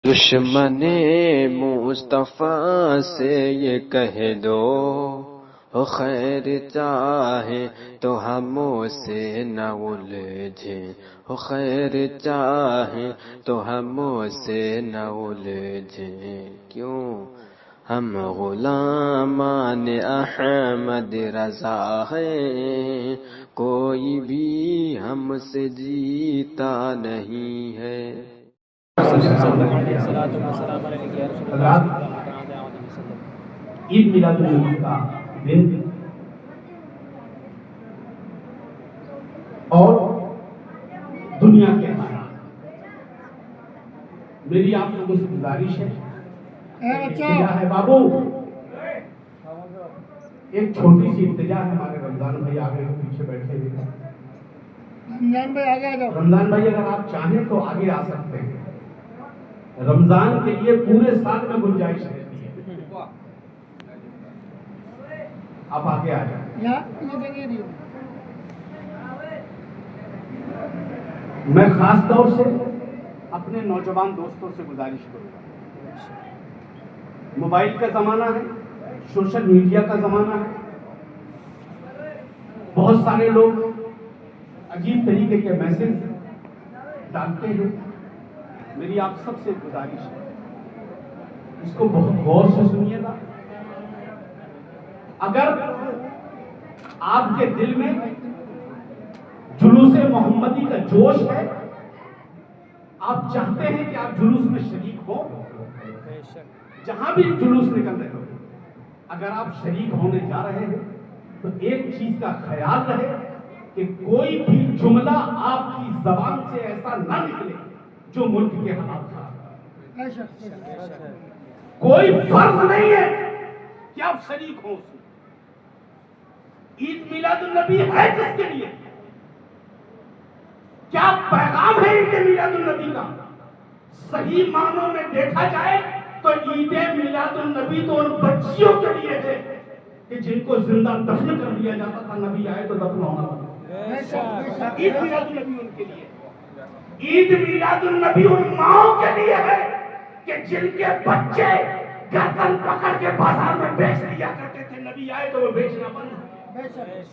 دشمن مصطفیٰ سے یہ کہہ دو خیر چاہے تو ہم سے نہ الجھیں، خیر چاہے تو ہم سے نہ الجھیں، کیوں ہم غلامان احمد رضا ہیں، کوئی بھی ہم سے جیتا نہیں ہے۔ عید میلاد النبی کا دن اور دنیا کے حالات، میری آپ لوگوں سے گزارش ہے، التجا ہے بابو، ایک چھوٹی سی التجا ہے، ہمارے رمضان بھائی آگے پیچھے بیٹھے ہوئے، رمضان بھائی آگے آ جاؤ، رمضان بھائی اگر آپ چاہیں تو آگے آ سکتے ہیں، رمضان کے لیے پورے سال میں گنجائش رہتی ہے، آپ آگے آ جائیں۔ میں خاص طور سے اپنے نوجوان دوستوں سے گزارش کروں گا، موبائل کا زمانہ ہے، سوشل میڈیا کا زمانہ ہے، بہت سارے لوگ عجیب طریقے کے میسج ڈالتے ہیں، میری آپ سب سے گزارش ہے اس کو بہت غور سے سنیے گا۔ اگر آپ کے دل میں جلوس محمدی کا جوش ہے، آپ چاہتے ہیں کہ آپ جلوس میں شریک ہو، جہاں بھی جلوس نکل رہے ہو، اگر آپ شریک ہونے جا رہے ہیں تو ایک چیز کا خیال رہے کہ کوئی بھی جملہ آپ کی زبان سے ایسا نہ نکلے جو ملک کے حالات خراب کرے۔ کوئی فرض نہیں ہے کہ آپ شریک ہو اس میں۔ عید میلاد النبی ہے کس کے لیے؟ کیا پیغام ہے عید میلاد النبی کا؟ صحیح معنوں میں دیکھا جائے تو عید میلاد النبی تو ان بچیوں کے لیے ہے کہ جن کو زندہ دفن کر دیا جاتا تھا، نبی آئے تو دفن ہونا پڑا۔ عید میلاد النبی ان کے لیے، عید میلاد النبی ان ماؤں کے لیے ہے کہ جن کے بچے گردن پکڑ کے بازار میں بیچ دیا کرتے تھے، نبی آئے تو وہ بیچنا بند ہو گیا۔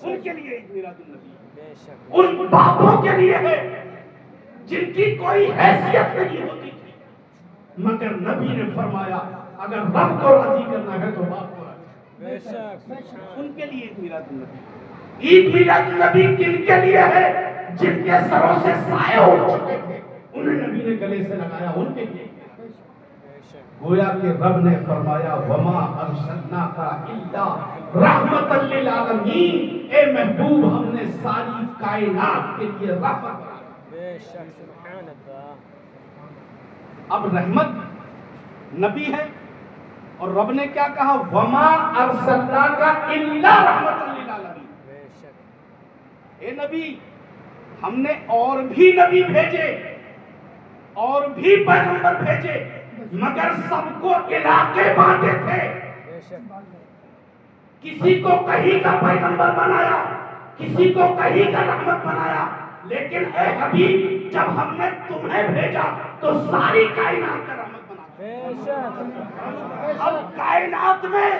ان کے لیے عید میلاد النبی، ان باپوں کے لیے ہے جن کی کوئی حیثیت نہیں ہوتی تھی، مگر نبی نے فرمایا اگر رب کو راضی کرنا ہے تو باپ کو راضی، ان کے لیے عید میلاد النبی۔ عید میلاد النبی کن کے لیے ہے؟ جن کے سروں سے سائے ہو چکے تھے، انہیں نبی نے گلے سے لگایا، ان کے لیے۔ گویا کہ رب نے فرمایا وما ارسلناک الا رحمۃ للعالمین، اے محبوب ہم نے ساری کائنات کے لیے رحمت بنا دی۔ اب رحمت نبی ہے اور رب نے کیا کہا؟ وما ارسلناک الا رحمۃ للعالمین، اے نبی ہم نے اور بھی نبی بھیجے اور بھی پیغمبر بھیجے، مگر سب کو علاقے بانٹے تھے، کسی کو کہیں کا پیغمبر بنایا، کسی کو کہیں کا رحمت بنایا، لیکن اے حبیب جب ہم نے تمہیں بھیجا تو ساری کائنات کا رحمت بنا۔ اب کائنات میں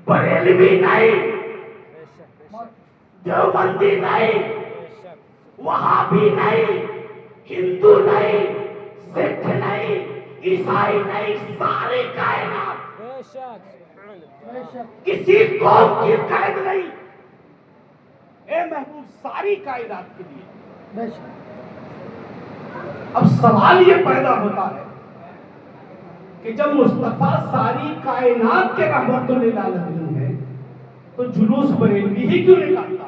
بریلوی نہیں، دیوبندی نہیں، وہابی نہیں، ہندو نہیں، سکھ نہیں، عیسائی نہیں، سارے کائنات، کسی قوم کی قید نہیں، اے محبوب ساری کائنات کے لیے۔ اب سوال یہ پیدا ہوتا ہے کہ جب مصطفیٰ ساری کائنات کے رحمت للعالمین ہے تو جلوس بریلوی ہی کیوں نکالتا؟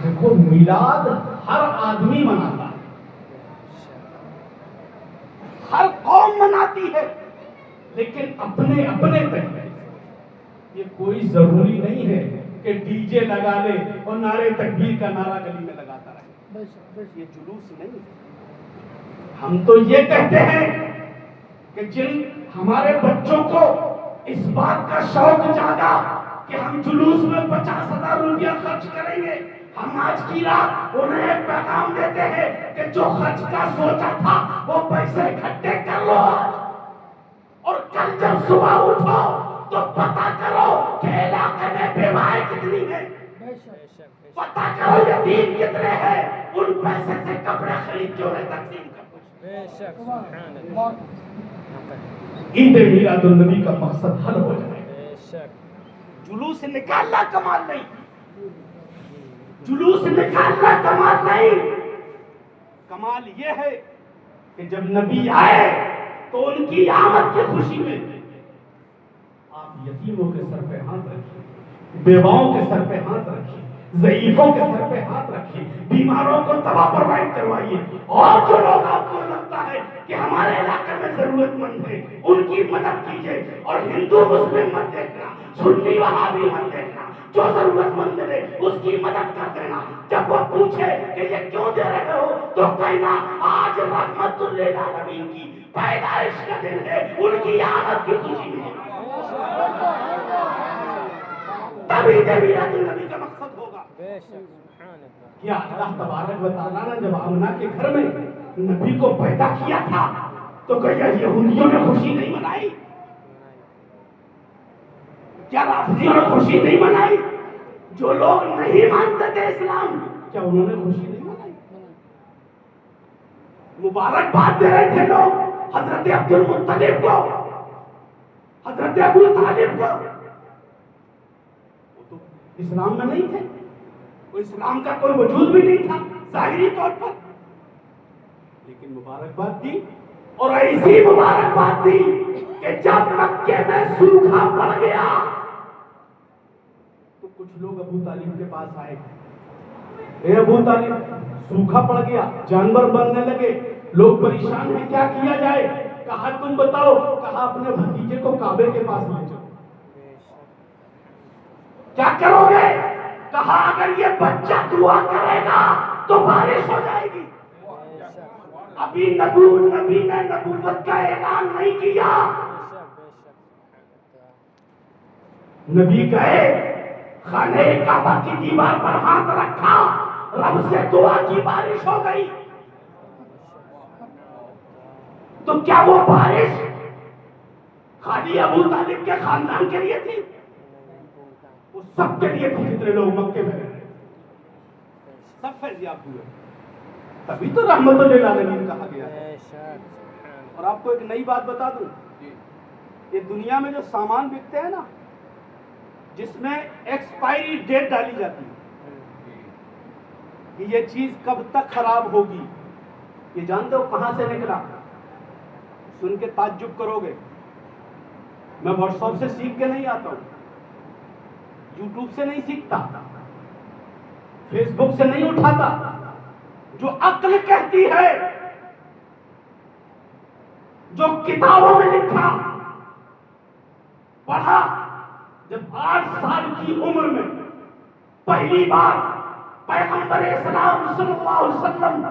دیکھو میلاد ہر آدمی مناتا ہے، ہر قوم مناتی ہے، لیکن اپنے اپنے طریقے سے۔ یہ کوئی ضروری نہیں ہے کہ ڈی جے لگا لے اور نعرے تکبیر کا نعرہ گلی میں لگاتا رہے، یہ جلوس نہیں ہے۔ ہم تو یہ کہتے ہیں کہ جن ہمارے بچوں کو اس بات کا شوق جاگا کہ ہم جلوس میں 50,000 روپیہ خرچ کریں گے، ہم آج کی رات انہیں ایک پیغام دیتے ہیں جو حج کا سوچا تھا وہ پیسے اکٹھے کر لو اور کل جب صبح اٹھو تو پتہ کرو کہ علاقے میں بیوائیں کتنی ہیں، پتہ کرو یتیم کتنے ہیں، ان پیسے سے کپڑے خرید کے انہیں تقسیم کرو۔ عید میلاد النبی کا مقصد حل ہو جائے۔ جلوس نکالنا کمال نہیں، جلوس نکالنا کمال نہیں، کمال یہ ہے کہ جب نبی آئے تو ان کی آمد کی خوشی میں آپ یتیموں کے سر پہ ہاتھ رکھیے، بیواؤں کے سر پہ ہاتھ رکھیے، ضعیفوں کے سر پہ ہاتھ رکھیے، بیماروں کو دوا پرووائڈ کروائیے، اور جو لوگ آپ کو لگتا ہے کہ ہمارے علاقے میں ضرورت مند ہے ان کی مدد کیجیے، اور ہندو مسلم مت دیکھنا، سنی وہابی مت دیکھنا، جو ضرورت مند ملے اس کی مدد کر دینا۔ جب وہ پوچھے کہ یہ کیوں دے رہے ہو تو کہنا آج رحمت للعالمین کی پیدائش کا دن ہے، ان کی آمد کی خوشی ہے، تبھی میلاد النبی کا مقصد ہوگا۔ کیا اللہ تبارک و تعالیٰ نے جب آمنہ کے گھر میں نبی کو پیدا کیا تھا تو کیا یہودیوں نے خوشی نہیں منائی؟ کیا رافضیوں نے خوشی نہیں منائی؟ جو لوگ نہیں مانتے تھے اسلام، کیا انہوں نے خوشی نہیں منائی؟ مبارکباد دے رہے تھے لوگ حضرت عبد المطلب کو، حضرت ابو طالب کو، وہ تو اسلام میں نہیں تھے، وہ اسلام کا کوئی وجود بھی نہیں تھا ظاہری طور پر، لیکن مبارکباد دی، اور ایسی مبارکباد دی کہ جب مکے میں سوکھا پڑ گیا تو کچھ لوگ ابو طالب کے پاس آئے، اے ابو طالب سوکھا پڑ گیا، جانور مرنے لگے، لوگ پریشان ہیں، کیا کیا جائے؟ کہا تم بتاؤ، کہا اپنے بھتیجے کو کعبے کے پاس لے جاؤ۔ کیا کرو گے؟ کہا اگر یہ بچہ دعا کرے گا تو بارش ہو جائے گی۔ ابھی نبی نے نبوت کا اعلان نہیں کیا، نبی گئے خانہ کعبہ کی دیوار پر ہاتھ رکھا، رب سے دعا کی، بارش ہو گئی۔ تو کیا وہ بارش خالی ابو طالب کے خاندان کے لیے تھی؟ وہ سب کے لیے تھی، جتنے لوگ مکے میں رہے، سب فیضیاب ہوئے، تبھی تو رحمت للعالمین کہا گیا ہے۔ اور آپ کو ایک نئی بات بتا دوں، یہ دنیا میں جو سامان بکتے ہیں نا، جس میں ایکسپائری ڈیٹ ڈالی جاتی ہے کہ یہ چیز کب تک خراب ہوگی، یہ جانتے ہو کہاں سے نکلا؟ سن کے تعجب کرو گے، میں واٹس ایپ سے سیکھ کے نہیں آتا ہوں، یوٹیوب سے نہیں سیکھتا، فیس بک سے نہیں اٹھاتا، جو عقل کہتی ہے، جو کتابوں میں لکھا پڑھا۔ جب 8 سال کی عمر میں پہلی بار پیغمبر اسلام صلی اللہ علیہ وسلم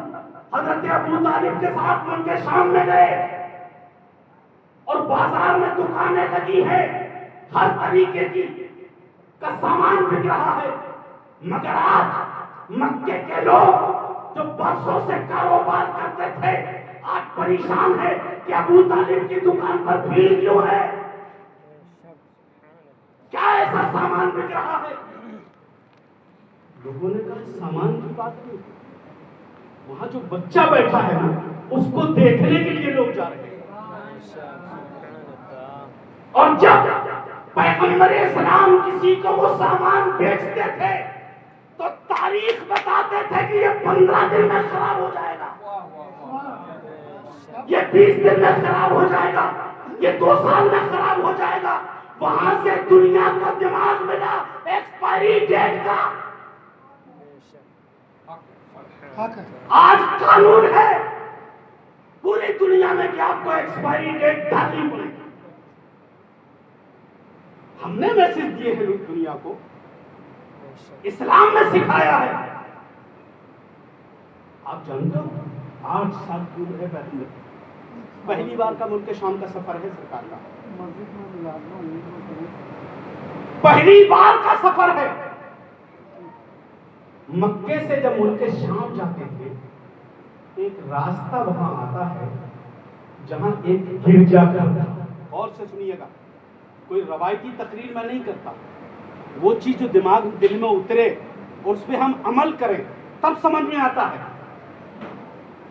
حضرت ابو طالب کے ساتھ ان کے شام میں گئے، اور بازار میں دکانیں لگی ہیں، ہر طریقے کی کا سامان بک رہا ہے، مگر آج مکے کے لوگ جو برسوں سے کاروبار کرتے تھے آج پریشان ہے کہ ابو طالب کی دکان پر بھیڑ کیوں ہے، کیا ایسا سامان بک رہا ہے؟ لوگوں نے کہا سامان کی بات نہیں، وہاں جو بچہ بیٹھا ہے نا اس کو دیکھنے کے لیے لوگ جا رہے ہیں۔ اور جب پیغمبر اسلام کسی کو وہ سامان بیچتے تھے تو تاریخ بتاتے تھے کہ یہ 15 دن میں خراب ہو جائے گا، یہ 20 دن میں خراب ہو جائے گا، یہ 2 سال میں خراب ہو جائے گا۔ وہاں سے دنیا کو دماغ ملا ایکسپائری ڈیٹ کا۔ آج قانون ہے پوری دنیا میں کہ آپ کو ایکسپائری ڈیٹ ڈالنی پڑے گی۔ ہم نے میسج دیے ہیں دنیا کو، اسلام میں سکھایا ہے۔ آپ جانتے ہو 8 سال دور ہے بیت اللہ، پہلی بار کا ملک شام کا سفر ہے سرکار کا، پہلی بار کا سفر ہے۔ مکے سے جب ملک شام جاتے تھے ایک راستہ وہاں آتا ہے جہاں ایک گرجا گھر تھا. غور سے سنیے گا, کوئی روایتی تقریر میں نہیں کرتا, وہ چیز جو دماغ دل میں اترے اور اس پہ ہم عمل کریں تب سمجھ میں آتا ہے.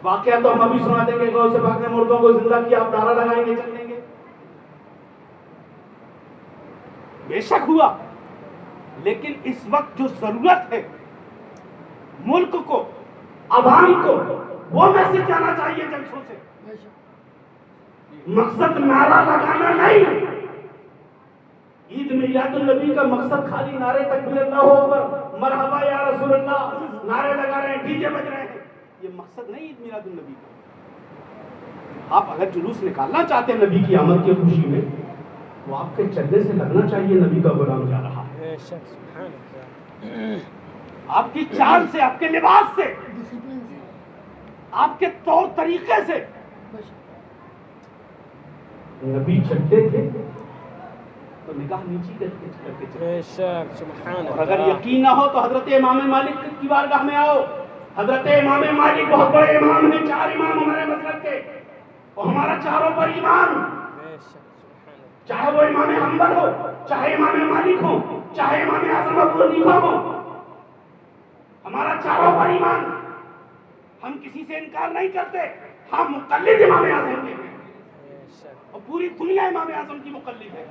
واقعہ تو ہم ابھی سنا دیں گے, غور سے پاک نے مردوں کو زندہ کیا, آپ نعرہ لگائیں گے چل دیں گے. بے شک ہوا, لیکن اس وقت جو ضرورت ہے ملک کو, عوام کو, وہ میسج جانا چاہیے جلسوں سے. مقصد نعرہ لگانا نہیں. عید میلاد النبی کا مقصد خالی نعرے تکبیر اللہ اکبر مرحبا یا رسول اللہ نعرے لگا رہے ہیں, ڈی جے بج رہے ہیں, یہ مقصد نہیں عید میلاد النبی کا. آپ اگر جلوس نکالنا چاہتے ہیں نبی کی آمد کی خوشی میں, تو آپ کے چلنے سے لگنا چاہیے نبی کا غلام جا رہا ہے. آپ کی چال سے, آپ کے لباس سے, آپ کے طور طریقے سے. نبی چلتے تھے تو نگاہ نیچی کر کے چلتے. اور اگر یقین نہ ہو تو حضرت امام مالک کی بارگاہ میں آؤ. حضرت امام مالک بہت بڑے امام ہیں, 4 امام ہمارے مذہب کے, اور ہمارا چاروں پر ایمان, چاہے وہ امام حنبل ہو, چاہے امام مالک ہو, چاہے امام اعظم ابو حنیفہ ہو, ہمارا چاروں پر ایمان. ہم کسی سے انکار نہیں کرتے, ہم مقلد امام اعظم کے ہیں, اور پوری دنیا امام اعظم کی مقلد ہے.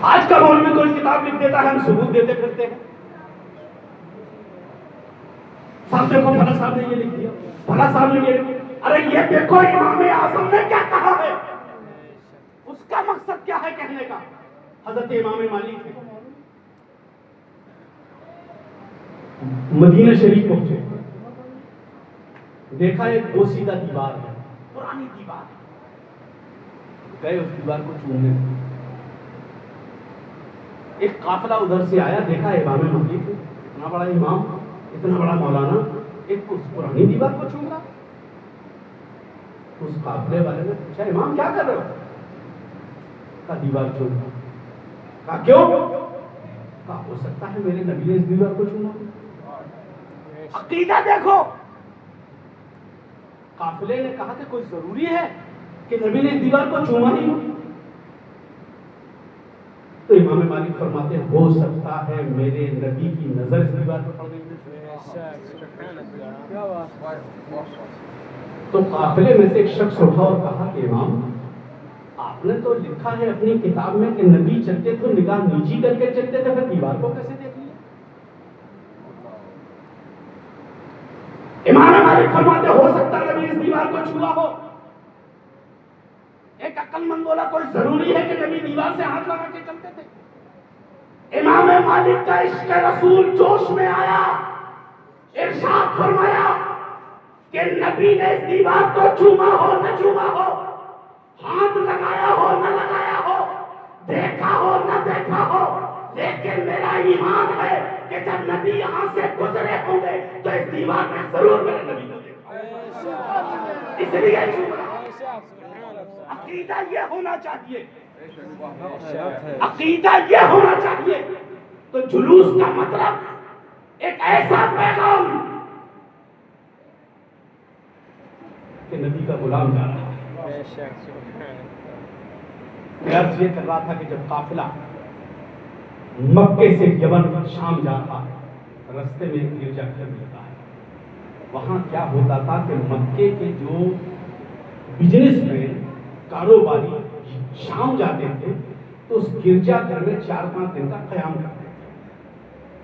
آج کا مولوی کوئی کتاب لکھ دیتا ہے, ہم ثبوت دیتے پھرتے ہیں. صاحب دیکھو بھلا صاحب نے یہ لکھ دیا, بھلا صاحب نے یہ لکھ دیا. ارے یہ دیکھو امام اعظم نے کیا کہا ہے, اس کا مقصد کیا ہے کہنے کا. حضرت امام مالک ہے, مدینہ شریف پہنچے, دیکھا ایک بوسیدہ دیوار ہے, پرانی دیوار, گئے اس دیوار کو چومنے. ایک قافلہ ادھر سے آیا, دیکھا امام مالک اتنا بڑا امام, اتنا بڑا مولانا, ایک اس پرانی دیوار کو چوم رہا. اس قافلے والے نے پوچھا, امام کیا کر رہے ہو؟ کہا دیوار چوم رہا. کہا کیوں؟ کہا ہو سکتا ہے میرے نبی نے اس دیوار کو چوما. عقیدہ دیکھو. قافلے نے کہا کہ کوئی ضروری ہے کہ نبی نے اس دیوار کو چوما ہی. تو امام مالک فرماتے ہیں ہو سکتا ہے میرے نبی کی نظر اس دیوار پر پڑ گئی. تو قافلے میں سے ایک شخص اٹھا اور کہا کہ امام آپ نے تو لکھا ہے اپنی کتاب میں کہ نبی چلتے تو نگاہ نیچی کر کے چلتے تھے, پھر دیوار کو کیسے دیکھ لیا؟ امام مالک فرماتے ہو سکتا ہے نبی اس دیوار کو چھوا ہو. ایک عقل مند بولا کوئی ضروری ہے کہ نبی دیوار سے ہاتھ لگا کے چلتے تھے. امام مالک کا عشق رسول جوش میں آیا, ارشاد فرمایا کہ نبی نے اس دیوار کو چوما ہو نہ چوما ہو, ہاتھ لگایا ہو نہ لگایا ہو, دیکھا ہو نہ دیکھا ہو, لیکن میرا ایمان ہے کہ جب نبی یہاں سے گزرے ہوں گے تو اس دیوار میں ضرور میرے نبی کو دیکھا, اس لیے چوم رہا. عقیدہ یہ ہونا چاہیے, عقیدہ یہ ہونا چاہیے. تو جلوس کا مطلب ایک ایسا پیغام کہ نبی کا غلام جا رہا ہے. میں عرض یہ کر رہا تھا کہ جب قافلہ مکے سے یمن شام جا رہا ہے, رستے میں ایک گرجا گھر ملتا ہے. وہاں کیا ہوتا تھا کہ مکے کے جو بزنس مین کاروباری شام جاتے تھے تو اس گرجا گھر میں 4-5 دن کا قیام کرتے تھے,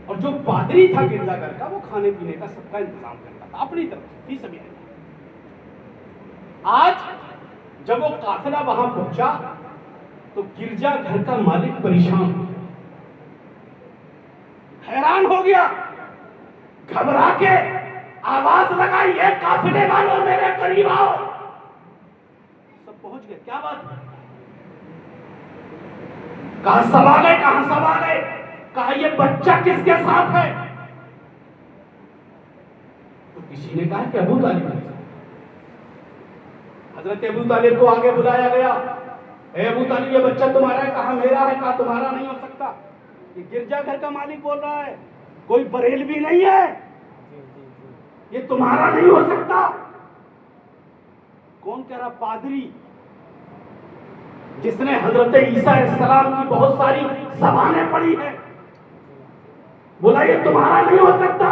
اور جو پادری تھا گرجا گھر کا وہ کھانے پینے کا سب کا انتظام کرتا تھا اپنی طرف فی سبیل اللہ. آج جب وہ قافلہ وہاں پہنچا تو گرجا گھر کا مالک پریشان ہو گیا, حیران ہو گیا, گھبرا کے آواز لگائی اے قافلے والوں میرے قریب آؤ. سب پہنچ گئے, کیا بات ہے؟ کہاں سوال ہے, کہاں سوال ہے؟ کہا یہ بچہ کس کے ساتھ ہے؟ تو کسی نے کہا کہ ابو طالب ہے. حضرت ابو طالب کو آگے بلایا گیا, اے ابو طالب یہ بچہ تمہارا ہے؟ کہا میرا ہے. کہا تمہارا نہیں ہو سکتا, یہ گرجا گھر کا مالک بول رہا ہے. کوئی بریلوی نہیں ہے، یہ تمہارا نہیں ہو سکتا۔ کون کہہ رہا؟ پادری جس نے حضرت عیسیٰ علیہ السلام کی بہت ساری زبانیں پڑھی ہیں، بولا یہ تمہارا نہیں ہو سکتا۔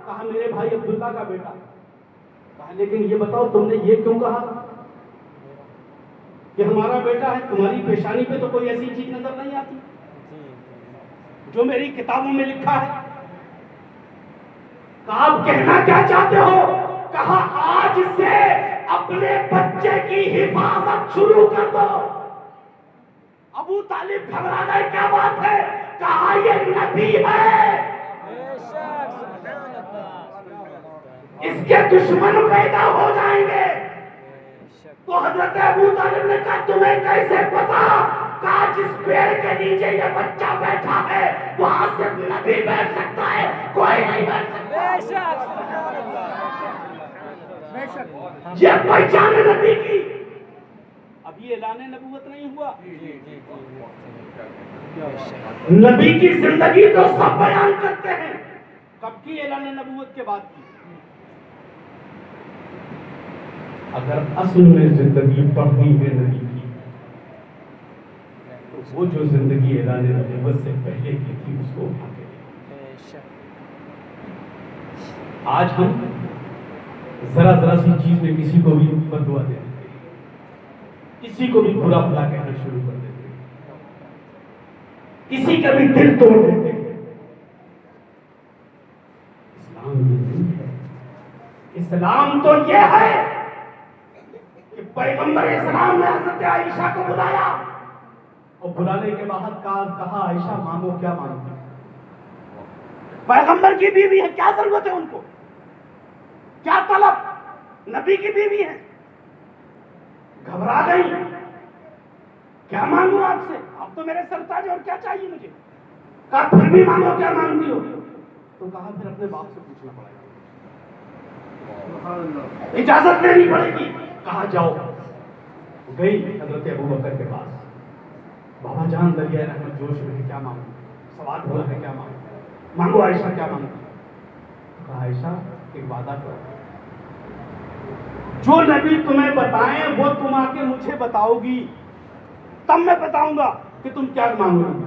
کہا میرے بھائی عبداللہ کا بیٹا۔ کہا لیکن یہ بتاؤ تم نے یہ کیوں کہا کہ ہمارا بیٹا ہے؟ تمہاری پیشانی پہ تو کوئی ایسی چیز نظر نہیں آتی جو میری کتابوں میں لکھا ہے۔ کہا آپ کہنا کیا چاہتے ہو؟ کہا آج سے اپنے بچے کی حفاظت شروع کر دو۔ ابو طالب گھبرا گئے، کیا بات ہے؟ کہا یہ نبی ہے، اس کے دشمن پیدا ہو جائیں گے۔ تو حضرت ابو طالب نے کہا تمہیں کیسے پتا؟ کہا جس پیڑ کے نیچے یہ بچہ بیٹھا ہے وہاں صرف نبی بیٹھ سکتا ہے، کوئی نہیں بیٹھ سکتا۔ یہ پہچان ہے نبی کی۔ اب یہ اعلان نبوت نہیں ہوا؟ نبی کی زندگی تو سب بیان کرتے ہیں، کب کی اعلان نبوت کے بعد کی؟ اگر اصل میں زندگی پڑھنی ہے نبی کی تو وہ جو زندگی اعلان نبوت سے پہلے کی تھی اس کو اٹھا کے دیں۔ آج ہم ذرا سی چیز میں کسی کو بھی بد دعا دے دیتے ہیں، کسی کو بھی برا بھلا کہنا شروع کر دیتے ہیں، کسی کا بھی دل توڑ دیتے ہیں۔ اسلام یہ نہیں ہے۔ اسلام تو یہ ہے کہ پیغمبر اسلام نے حضرت عائشہ کو بلایا اور بلانے کے بعد کہا عائشہ مانگو، کیا مانگو؟ پیغمبر کی بیوی ہے، کیا ضرورت ہے ان کو؟ کیا طلب؟ نبی کی بیوی ہے۔ گھبرا گئی، کیا مانگوں آپ سے؟ آپ تو میرے سرتاج ہیں، اور کیا چاہیے مجھے؟ کہا پھر بھی مانگو، کیا مانگتی ہو؟ تو کہا پھر اپنے باپ سے پوچھنا پڑے گا، اجازت لینی پڑے گی۔ کہا جاؤ۔ گئی حضرت ابوبکر کے پاس، بابا جان دریائے رحمت جوش میں کیا مانگو؟ سوال بولا ہے کیا مانگو؟ مانگو عائشہ، کیا مانگو؟ کہا عائشہ ایک وعدہ کرو، جو نبی تمہیں بتائیں وہ تم آ کے مجھے بتاؤ گی، تب میں بتاؤں گا کہ تم کیا مانگو گی۔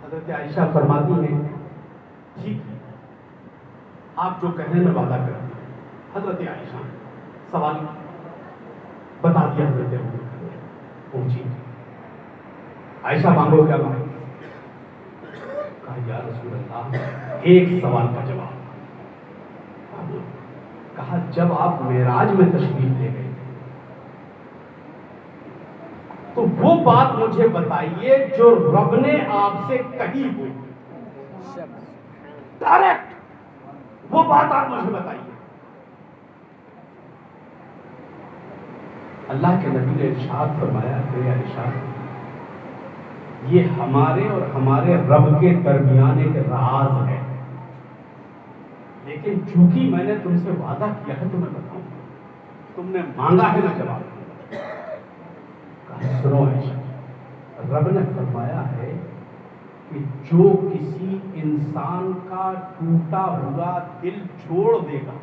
حضرت عائشہ فرماتی ہیں ٹھیک ہے، آپ جو کہنے میں وعدہ کریں۔ حضرت عائشہ سوال بتا دیا حضرت ابوبکر نے، پوچھی عائشہ مانگو، کیا مانگو؟ کہا یا رسول اللہ ایک سوال کا جواب۔ کہا جب آپ معراج میں تشریف لے گئے تو وہ بات مجھے بتائیے جو رب نے آپ سے کہی ہوئی، ڈائریکٹ وہ بات آپ مجھے بتائیے۔ اللہ کے نبی نے ارشاد فرمایا کہ عائشہ یہ ہمارے اور ہمارے رب کے درمیان ایک راز ہے، لیکن چونکہ میں نے تم سے وعدہ کیا ہے تو میں بتاؤں، تم نے مانگا ہے نا جواب۔ کہا سنو عائشہ، رب نے فرمایا ہے کہ جو کسی انسان کا ٹوٹا ہوا دل چھوڑ دے گا،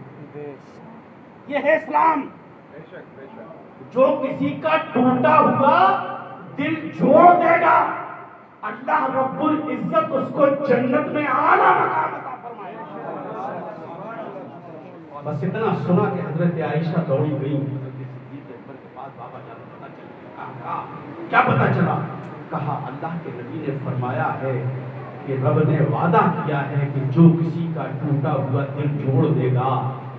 یہ ہے اسلام، جو کسی کا ٹوٹا ہوا دل چھوڑ دے گا اللہ رب العزت اس کو جنت میں اعلیٰ مقام عطا فرمائے۔ بس اتنا سنا کہ حضرت عائشہ دوڑی گئی حضرت صدیق اکبر کے پاس، بابا جان پتہ چلا؟ کیا پتہ چلا؟ کہا اللہ کے نبی نے فرمایا ہے کہ رب نے وعدہ کیا ہے کہ جو کسی کا ٹوٹا ہوا دل جوڑ دے گا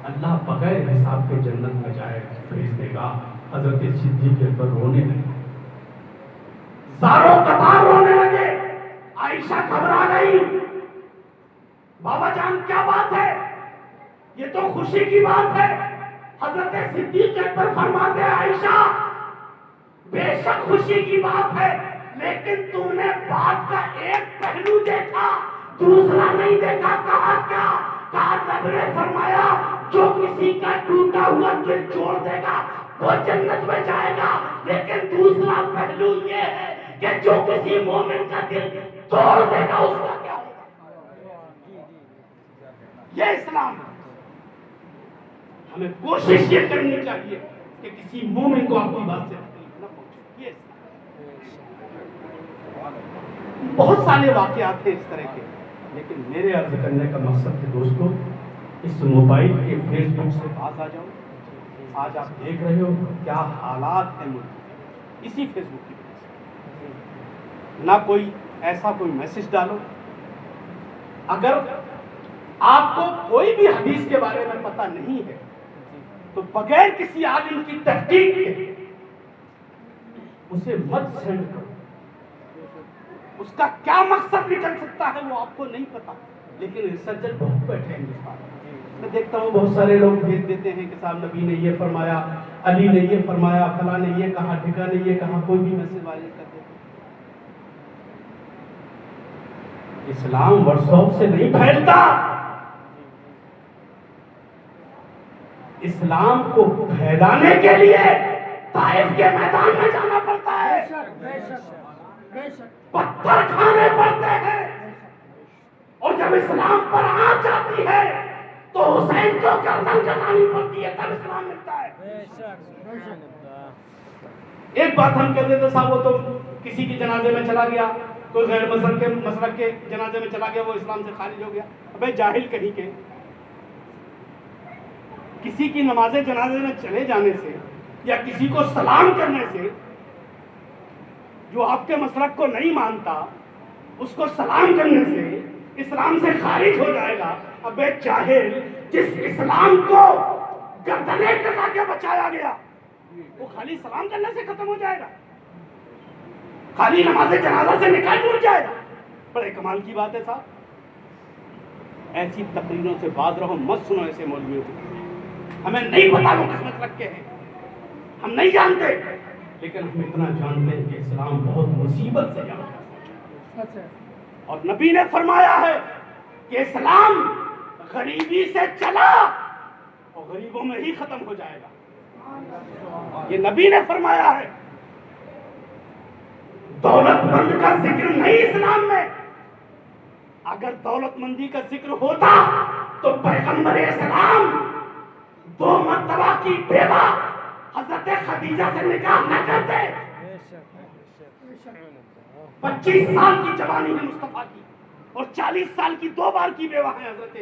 اللہ بغیر حساب کے جنت میں جائے بھیج دے گا۔ حضرت صدیق اکبر رونے لگے، زاروں قطار رونے لگے۔ عائشہ گھبرا گئی، بابا جان کیا بات ہے؟ یہ تو خوشی کی بات ہے۔ حضرت صدیق اکبر فرماتے ہیں عائشہ بے شک خوشی کی بات ہے، لیکن تم نے بات کا ایک پہلو دیکھا دوسرا نہیں دیکھا۔ کہا کیا؟ کہا رب نے فرمایا جو کسی کا ٹوٹا ہوا دل چھوڑ دے گا وہ جنت میں جائے گا، لیکن دوسرا پہلو یہ ہے کہ جو کسی مومن کا دل توڑ دے گا اس کا کیا ہوگا؟ یہ اسلام ہے. ہمیں کوشش یہ کرنی چاہیے کہ کسی مومن کو اپنی بات سے تکلیف نہ پہنچے. یہ بہت سارے واقعات ہیں اس طرح کے، لیکن میرے عرض کرنے کا مقصد ہے دوستو، اس موبائل کے فیس بک سے باز آ جاؤ. آج آپ دیکھ رہے ہو کیا حالات ہیں ملک، اسی فیس بک کی وجہ سے. نہ کوئی ایسا کوئی میسج ڈالو. اگر آپ کو کوئی بھی حدیث کے بارے میں پتہ نہیں ہے تو بغیر کسی عالم کی تحقیق کے اسے مت سینڈ کرو. اس کا کیا مقصد نکل سکتا ہے وہ آپ کو نہیں پتا، لیکن ریسرچر بہت بیٹھے ہیں ہندوستان میں. میں دیکھتا ہوں بہت سارے لوگ بھیج دیتے ہیں کہ صاحب نبی نے یہ فرمایا، علی نے یہ فرمایا، فلاں نے یہ کہا، ڈھکا نے یہ کہا، کوئی بھی میسج وائرل کر دیتے. اسلام واٹس ایپ سے نہیں پھیلتا. اسلام کو پھیلانے کے لیے طائف کے میدان میں جانا پڑتا ہے، پتھر کھانے پڑتے ہیں. اور جب اسلام پر آنچ آتی ہے تو حسین کو گردن کٹانی پڑتی ہے، تب اسلام ملتا ہے. ایک بات ہم کہتے تھے صاحب وہ تو کسی کی جنازے میں چلا گیا، کوئی غیر مسلک کے جنازے میں چلا گیا، وہ اسلام سے خارج ہو گیا. ابے جاہل کہیں کے، کسی کی نماز جنازے میں چلے جانے سے یا کسی کو سلام کرنے سے، جو آپ کے مسلک کو نہیں مانتا اس کو سلام کرنے سے اسلام سے خارج ہو جائے گا. ابے جاہل، جس اسلام کو گردنیں کٹا کے بچایا گیا وہ خالی سلام کرنے سے ختم ہو جائے گا؟ خالی نماز جنازہ سے نکاح ٹوٹ جائے گا؟ بڑے کمال کی بات ہے صاحب. ایسی تقریروں سے باز رہو، مت سنو ایسے مولویوں کو. ہمیں نہیں پتا وہ کس مطلب کے ہیں، ہم نہیں جانتے، لیکن ہم اتنا جانتے ہیں کہ اسلام بہت مصیبت سے جانا ہے. اور نبی نے فرمایا ہے کہ اسلام غریبی سے چلا اور غریبوں میں ہی ختم ہو جائے گا. یہ نبی نے فرمایا ہے. دولت مند کا ذکر نہیں اسلام میں. اگر دولت مندی کا ذکر ہوتا تو پیغمبر اسلام 2 مرتبہ کی بیوہ حضرت خدیجہ سے نکاح نہ کرتے. 25 سال کی جوانی ہے مصطفیٰ کی اور 40 سال کی 2 بار کی بیوہ ہے حضرت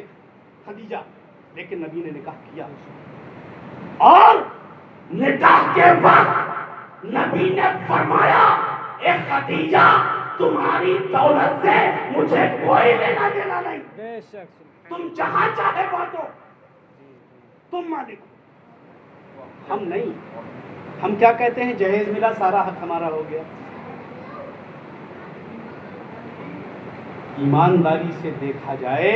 خدیجہ، لیکن نبی نے نکاح کیا. اور نکاح کے وقت نبی نے فرمایا اے خدیجہ تمہاری دولت سے مجھے کوئی لینا دینا نہیں، تم جہاں چاہے بانٹو، تم مالک. ہم نہیں، ہم کیا کہتے ہیں؟ جہیز ملا، سارا حق ہمارا ہو گیا. ایمانداری سے دیکھا جائے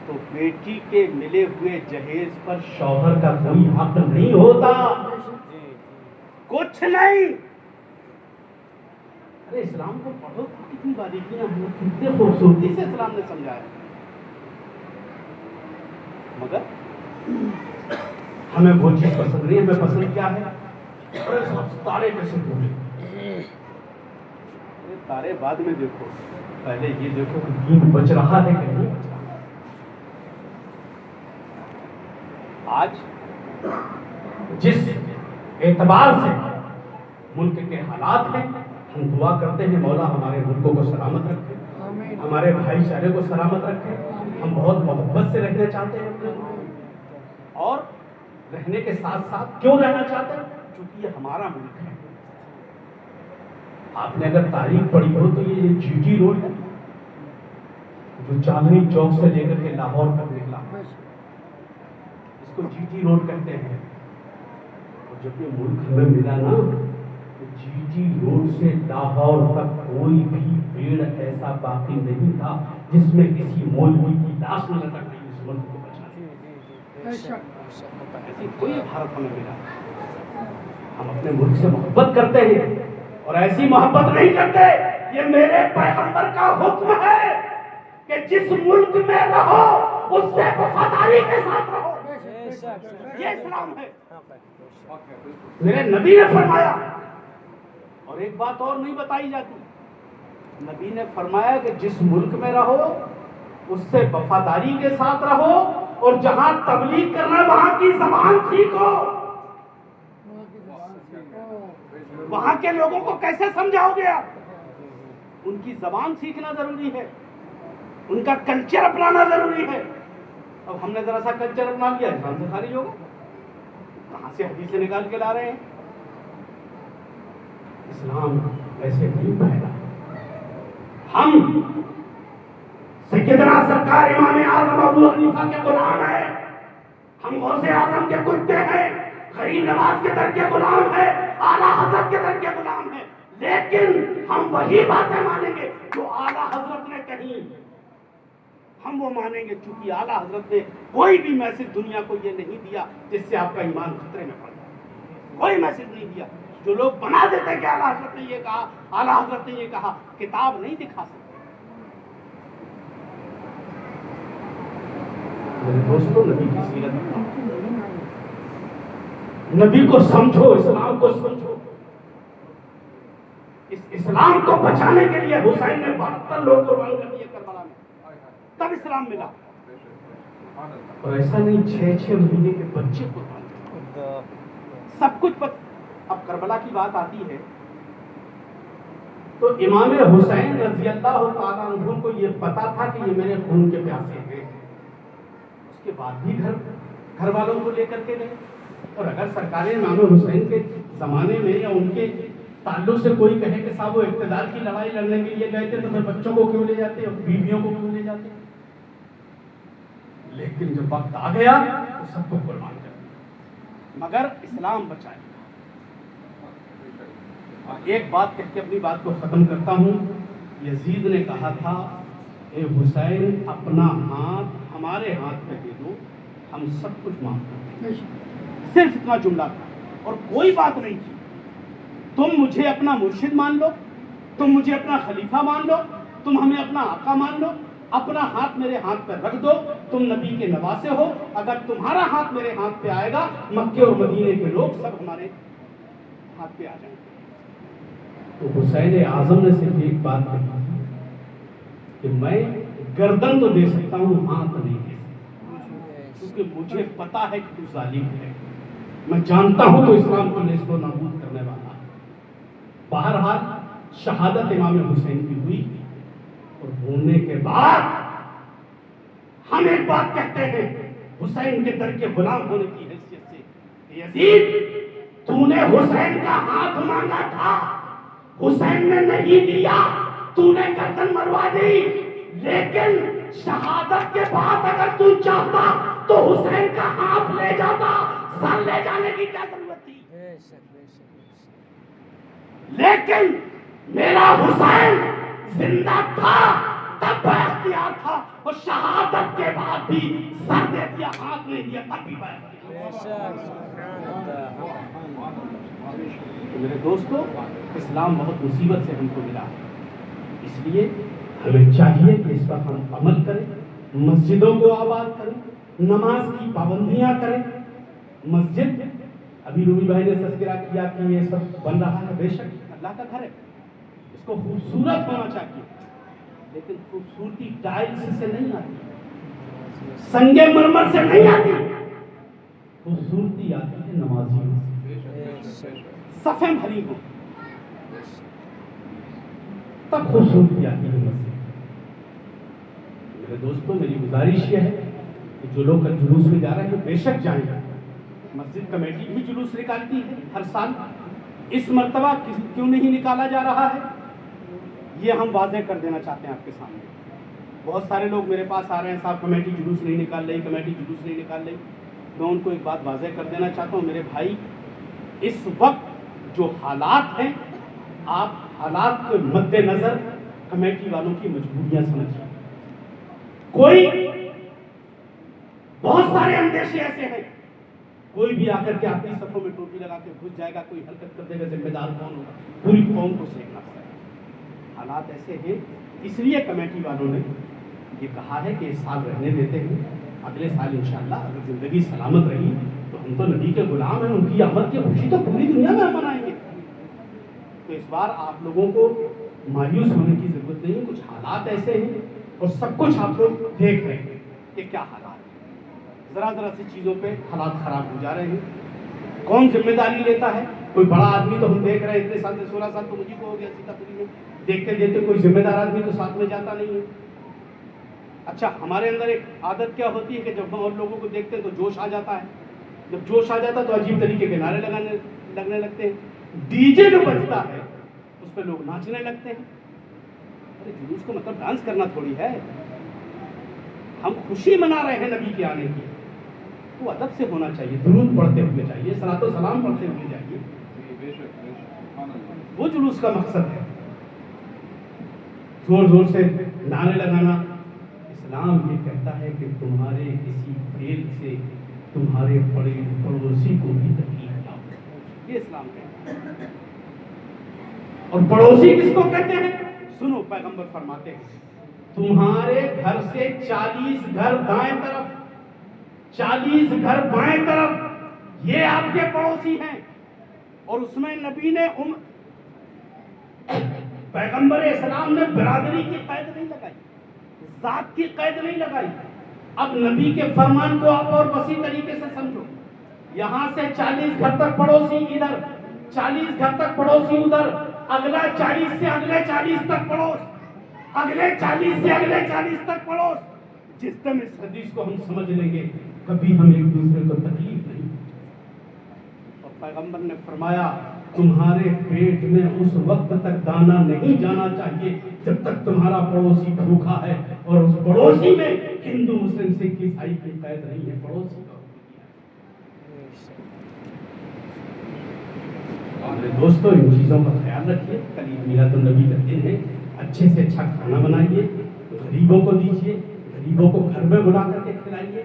تو بیٹی کے ملے ہوئے جہیز پر شوہر کا کوئی حق نہیں ہوتا، کچھ نہیں. ارے اسلام کو پڑھو، کتنی باریکیاں ہیں، کتنے خوبصورتی سے اسلام نے سمجھایا. مگر ہمیں وہ چیز پسند نہیں. ہمیں پسند کیا ہے؟ تارے کیسے ٹوٹے. تارے بعد میں دیکھو، پہلے یہ دیکھو کہ دین بچ رہا ہے کہ نہیں بچ رہا. آج جس اعتبار سے ملک کے حالات ہیں، ہم دعا کرتے ہیں مولا ہمارے ملکوں کو سلامت رکھے، ہمارے بھائی چارے کو سلامت رکھے. ہم بہت محبت سے رہنا چاہتے ہیں اپنے ملک، اور رہنے کے ساتھ ساتھ کیوں رہنا چاہتے ہیں؟ چونکہ یہ ہمارا ملک ہے. آپ نے اگر تاریخ پڑھی ہو تو یہ جی ٹی روڈ ہے جو چاندنی چوک سے لے کر کے لاہور تک نکلا، اس کو جی ٹی روڈ کہتے ہیں. اور جب یہ ملک ہمیں ملا نا تو جی ٹی روڈ سے لاہور تک کوئی بھی پیڑ ایسا باقی نہیں تھا جس میں کسی مولوی کی لاش نہ لٹک گئی اس ملک کو بچانے. ایسی کوئی بھارت ہمیں ملا. ہم اپنے ملک سے محبت کرتے ہیں اور ایسی محبت نہیں کرتے. یہ میرے پیغمبر کا حکم ہے کہ جس ملک میں رہو اس سے وفاداری کے ساتھ رہو. یہ اسلام ہے. میرے نبی نے فرمایا. اور ایک بات اور نہیں بتائی جاتی، نبی نے فرمایا کہ جس ملک میں رہو اس سے وفاداری کے ساتھ رہو، اور جہاں تبلیغ کرنا وہاں کی زبان سیکھو۔ وہاں کے لوگوں کو کیسے سمجھاؤ گے آپ؟ ان کی زبان سیکھنا ضروری ہے، ان کا کلچر اپنانا ضروری ہے۔ اب ہم نے ذرا سا کلچر اپنا لیا، اسلام سے خارج ہوگا؟ کہاں سے حدیثیں نکال کے لا رہے ہیں؟ اسلام ایسے نہیں پھیلا۔ ہم سیدنا سرکار امام اعظم ابو حنیفہ کے غلام ہیں، ہم غوث اعظم کے کتے ہیں، غریب نواز کے در کے غلام ہیں، اعلیٰ حضرت کے در کے غلام ہیں، لیکن ہم وہی باتیں مانیں گے جو اعلیٰ حضرت نے کہی، ہم وہ مانیں گے، چونکہ اعلیٰ حضرت نے کوئی بھی میسج دنیا کو یہ نہیں دیا جس سے آپ کا ایمان خطرے میں پڑ جائے، کوئی میسج نہیں دیا۔ جو لوگ بنا دیتے ہیں کہ اعلیٰ حضرت نے یہ کہا، اعلیٰ حضرت نے یہ کہا، کتاب نہیں دکھا سکتے۔ میرے دوستوں، نبی کی سیرت، نبی کو سمجھو، اسلام کو سمجھو۔ اس اسلام کو بچانے کے لیے حسین نے 72 لوگ قربان کر دیے کربلا میں، تب اسلام ملا۔ اور ایسا نہیں 6 مہینے کے بچے قربان کر، سب کچھ اب کربلا کی بات آتی ہے تو امام حسین رضی اللہ تعالیٰ عنہ کو یہ پتا تھا کہ یہ میرے خون کے پیاسے ہیں، اس کے بعد بھی گھر والوں کو لے کر کے گئے۔ اور اگر سرکار امام حسین کے زمانے میں یا ان کے تعلق سے کوئی کہے کہ صاحب وہ اقتدار کی لڑائی لڑنے کے لیے گئے تھے تو پھر بچوں کو کیوں لے جاتے اور بیویوں کو کیوں لے جاتے؟ لیکن جب وقت آ گیا تو سب کو قربان کر دیا، مگر اسلام بچائے۔ اور ایک بات کہہ کے اپنی بات کو ختم کرتا ہوں، یزید نے کہا تھا، اے حسین اپنا ہاتھ ہمارے ہاتھ پہ دے دو، ہم سب کچھ معاف کر دیں۔ صرف اتنا جملہ تھا اور کوئی بات نہیں تھی۔ تم مجھے اپنا مرشد مان لو، تم مجھے اپنا خلیفہ مان لو، تم ہمیں اپنا آقا مان لو، اپنا ہاتھ میرے ہاتھ پہ رکھ دو، تم نبی کے نواسے ہو، اگر تمہارا ہاتھ میرے ہاتھ پہ آئے گا مکے اور مدینے کے لوگ سب ہمارے ہاتھ پہ آ جائیں گے۔ تو حسین اعظم نے صرف ایک بات کہی کہ میں گردن تو دے سکتا ہوں، ہاتھ نہیں دے سکتا، کیونکہ مجھے پتا ہے کہ تو ظالم ہے، میں جانتا ہوں تو اسلام کو نیست و نابود کرنے والا ہے۔ بہرحال شہادت امام حسین کی ہوئی، اور ہونے کے بعد ہم ایک بات کہتے ہیں حسین کے در کے غلام ہونے کی حیثیت سے، یزید تو نے حسین کا ہاتھ مانگا تھا، حسین نے نہیں دیا، تو نے گردن مروا دی، لیکن شہادت کے بعد اگر تو چاہتا تو حسین کا ہاتھ لے جاتا، سر لے جانے کی کیا ضرورت تھی؟ لیکن میرا حسین زندہ تھا تب اختیار تھا، اور شہادت کے بعد بھی سر دے دیا، ہاتھ نہیں دیا، تب بھی میرے دوستو، اسلام بہت مصیبت سے ہم کو ملا ہے، اس لیے ہمیں چاہیے کہ اس پر ہم عمل کریں، مسجدوں کو آباد کریں، نماز کی پابندیاں کریں۔ مسجد ابھی روبی بھائی نے تذکرہ کیا کہ یہ سب بن رہا ہے، بے شک اللہ کا گھر ہے، اس کو خوبصورت ہونا چاہیے، لیکن خوبصورتی ٹائلز سے نہیں آتی، سنگ مرمر سے نہیں آتی، خوبصورتی آتی ہے نمازیوں سے، صفیں بھری ہو تب خوبصورتی آتی ہے مسجد۔ میرے دوستوں، میری گزارش یہ ہے کہ جو لوگ جلوس میں جا رہے ہیں بے شک جائیں گے، مسجد کمیٹی بھی جلوس نکالتی ہے ہر سال، اس مرتبہ کیوں نہیں نکالا جا رہا ہے یہ ہم واضح کر دینا چاہتے ہیں آپ کے سامنے۔ بہت سارے لوگ میرے پاس آ رہے ہیں، صاحب کمیٹی جلوس نہیں نکال رہی، کمیٹی جلوس نہیں نکال رہی۔ میں ان کو ایک بات واضح کر دینا چاہتا ہوں، میرے بھائی، اس وقت جو حالات ہیں، آپ حالات کے مد نظر کمیٹی والوں کی مجبوریاں سمجھیں۔ کوئی بہت سارے اندیشے ایسے ہیں، کوئی بھی آ کر کے اپنی صفوں میں ٹوپی لگا کے گھس جائے گا، کوئی حرکت کر دے گا، ذمہ دار کون ہوگا؟ پوری قوم کو سیکھنا پڑے گا۔ حالات ایسے ہیں، اس لیے کمیٹی والوں نے یہ کہا ہے کہ اس سال رہنے دیتے ہیں، اگلے سال انشاءاللہ اگر زندگی سلامت رہی تو ہم تو نبی کے غلام ہیں، ان کی آمد کی خوشی تو پوری دنیا میں ہم منائیں گے۔ تو اس بار آپ لوگوں کو مایوس ہونے کی ضرورت نہیں ہے، کچھ حالات ایسے ہیں اور سب کچھ آپ لوگ دیکھ رہے ہیں کہ کیا حالات ہیں. ذرا سی چیزوں پہ حالات خراب ہو جا رہے ہیں. کون ذمہ داری لیتا ہے؟ کوئی بڑا آدمی تو ہم دیکھ رہے ہیں اتنے سال سے 16 سال تو مجھے کو ہو گیا سیتا پوری میں دیکھتے دیکھتے کوئی ذمہ دار آدمی تو ساتھ میں جاتا نہیں ہے. اچھا ہمارے اندر ایک عادت کیا ہوتی ہے کہ جب ہم اور لوگوں کو دیکھتے ہیں تو جوش آ جاتا ہے. جب جوش آ جاتا ہے تو عجیب طریقے کے نعرے لگنے لگتے ہیں. ڈی جے جو بجتا ہے اس پہ لوگ ناچنے لگتے ہیں. ارے جلوس کو مطلب ڈانس کرنا تھوڑی ہے. ہم خوشی منا رہے ہیں نبی کے آنے کی تو ادب سے ہونا چاہیے. درود پڑھتے ہوئے چاہیے, صلاۃ و سلام پڑھتے ہوئے چاہیے. وہ جلوس کا مقصد ہے. زور زور سے نعرے لگانا. اسلام یہ کہتا ہے کہ تمہارے کسی فعل سے تمہارے بڑے پڑوسی کو بھی تکلیف نہ ہو. یہ اسلام کہتا ہے. اور پڑوسی کس کو کہتے ہیں؟ سنو, پیغمبر فرماتے ہیں تمہارے گھر سے 40 گھر دائیں طرف 40 گھر بائیں طرف یہ آپ کے پڑوسی ہیں. اور اس میں نبی نے پیغمبر اسلام نے برادری کی قید نہیں لگائی, ذات کی قید نہیں لگائی. اب نبی کے فرمان کو آپ اور وسیع طریقے سے سمجھو. یہاں سے 40 گھر تک پڑوسی ادھر, 40 گھر تک پڑوسی ادھر, اگلا 40 سے اگلے 40 تک پڑوس, اگلے 40 سے اگلے 40 تک پڑوس. جس دم اس حدیث کو ہم سمجھ لیں گے کبھی ہم ایک دوسرے کو تکلیف نہیں. اور پیغمبر نے فرمایا تمہارے پیٹ میں اس وقت تک دانا نہیں جانا چاہیے جب تک تمہارا پڑوسی بھوکا ہے. اور اس پڑوسی میں ہندو مسلم سکھ عیسائی کی قید نہیں ہے. پڑوسی کا دوستو ان چیزوں کا خیال رکھیے. کل عید میلاد النبی کا دن ہے. اچھے سے اچھا کھانا بنائیے, غریبوں کو دیجیے, غریبوں کو گھر میں بلا کر کے کھلائیے,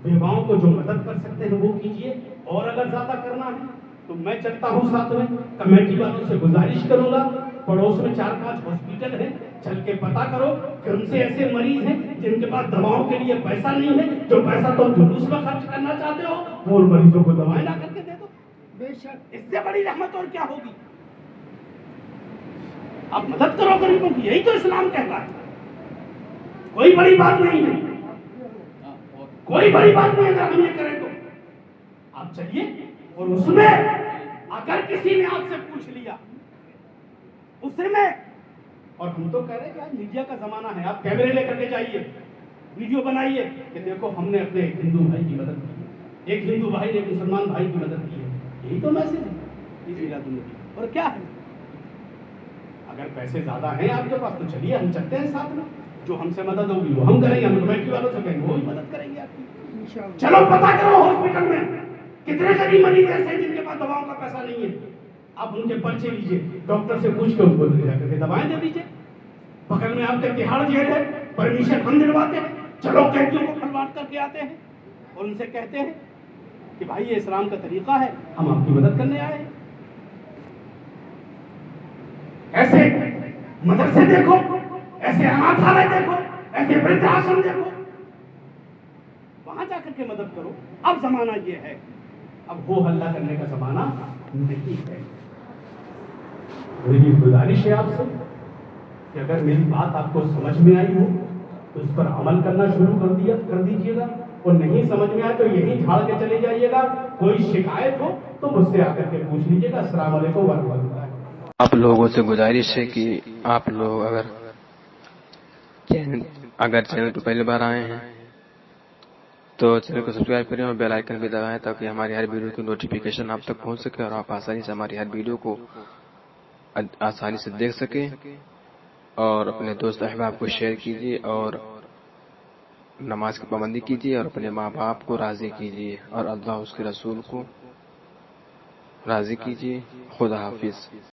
بیواؤں کو جو مدد کر سکتے ہیں وہ کیجیے. اور اگر زیادہ کرنا ہے تو میں چلتا ہوں ساتھ میں, کمیٹی والوں سے گزارش کروں گا پڑوس میں 4-5 ہاسپٹل ہیں, چل کے پتا کرو کہ ان سے ایسے مریض ہیں جن کے پاس دواؤں کے لیے پیسہ نہیں ہے. جو پیسہ تم جلوس میں خرچ کرنا چاہتے ہو وہ ان مریضوں کو دوائیں لا کر کے دے دو. بے شک اس سے بڑی رحمت اور کیا ہوگی. آپ مدد کرو غریبوں کی, یہی تو اسلام کہتا ہے. کوئی بڑی بات نہیں ہے, کوئی بڑی بات نہیں. اگر ہم یہ کریں تو آپ چلیے. اور اس میں اگر کسی نے آپ سے پوچھ لیا اسے میں, اور ہم تو کہہ رہے ہیں کہ آج میڈیا کا زمانہ ہے, آپ کیمرے لے کر کے جائیے, ویڈیو بنائیے کہ دیکھو ہم نے اپنے ایک ہندو بھائی کی مدد کی, ایک ہندو بھائی نے ایک مسلمان بھائی کی مدد کی ہے. یہی تو میسج ہے عید میلاد النبی. اور کیا ہے, اگر پیسے زیادہ ہیں آپ کے پاس تو چلیے ہم چلتے ہیں ساتھ میں. جو ہم سے مدد ہوگی وہ ہم کریں گے, ہم کمیٹی والوں سے کہیں گے وہ بھی مدد کریں گے آپ کی. چلو پتا کرو ہاسپٹل میں کتنے غریب مریض ایسے ہیں جن کے پاس دواؤں کا پیسہ نہیں ہے. آپ ان کے پرچے لیجیے, ڈاکٹر سے پوچھ کے ان کو لے جا کر کے دوائیں دے دیجیے. بغل میں آپ کے تہاڑ جیل ہے, پرمیشن ہم دلواتے ہیں. چلو قیدیوں کو کھلواڑ کر کے آتے ہیں اور ان سے کہتے ہیں کہ بھائی یہ اسلام کا طریقہ ہے, ہم آپ کی مدد کرنے آئے ہیں. ایسے مدرسے دیکھو, ایسے اناتھالیہ دیکھو, ایسے وردھ آشرم دیکھو, وہاں جا کر کے مدد کرو. اب زمانہ یہ ہے, اب ہو ہلہ کرنے کا زمانہ نہیں ہے. میری گزارش ہے آپ سے کہ اگر میری بات آپ کو سمجھ میں آئی ہو تو اس پر عمل کرنا شروع کر دیجیے گا, اور نہیں سمجھ میں آئے تو یہی جھاڑ کے چلے جائیے گا. کوئی شکایت ہو تو مجھ سے آ کر کے پوچھ لیجیے گا. السلام علیکم ورحمۃ اللہ. آپ لوگوں سے گزارش ہے کہ آپ لوگ اگر چینل پہ پہلی بار آئے ہیں تو چینل کو سبسکرائب کریں اور بیل آئیکن بھی دبائیں تاکہ ہماری ہر ویڈیو کی نوٹیفیکیشن آپ تک پہنچ سکے اور آپ آسانی سے ہماری ہر ویڈیو کو آسانی سے دیکھ سکیں. اور اپنے دوست احباب کو شیئر کیجیے اور نماز کی پابندی کیجیے اور اپنے ماں باپ کو راضی کیجیے اور اللہ اس کے رسول کو راضی کیجیے. خدا حافظ.